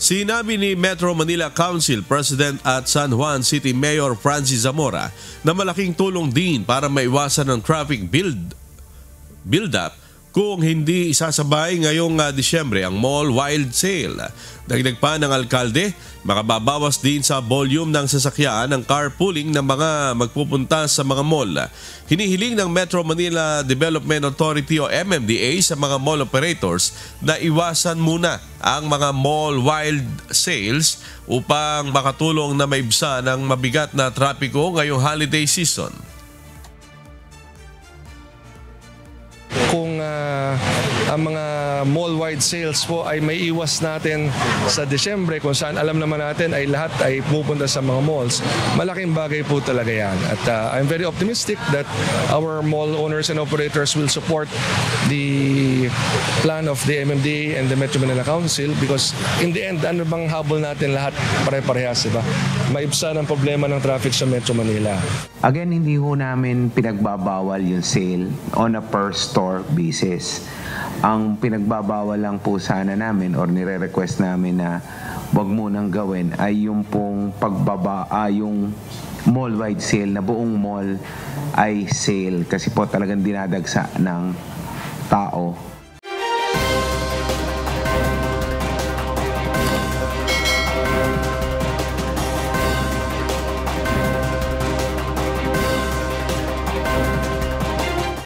Sinabi ni Metro Manila Council President at San Juan City Mayor Francis Zamora na malaking tulong din para maiwasan ang traffic build-up kung hindi isasabay ngayong Disyembre ang mall wild sale. Dagdag pa ng alkalde, makababawas din sa volume ng sasakyan ang carpooling ng mga magpupunta sa mga mall. Hinihiling ng Metro Manila Development Authority o MMDA sa mga mall operators na iwasan muna ang mga mall wild sales upang makatulong na maibsan ang mabigat na trapiko ngayong holiday season. Kung ang mga mall-wide sales po ay may iwas natin sa Disyembre kung saan alam naman natin ay lahat ay pupunta sa mga malls, malaking bagay po talaga yan. At I'm very optimistic that our mall owners and operators will support the plan of the MMDA and the Metro Manila Council because in the end, ano bang habol natin lahat pare-parehas, diba? Maibsan ang problema ng traffic sa Metro Manila. Again, hindi ho namin pinagbabawal yung sale on a per store basis. Ang pinagbabawal lang po sana namin or nire-request namin na wag munang gawin ay yung pong yung mall-wide sale na buong mall ay sale kasi po talagang dinadagsa ng tao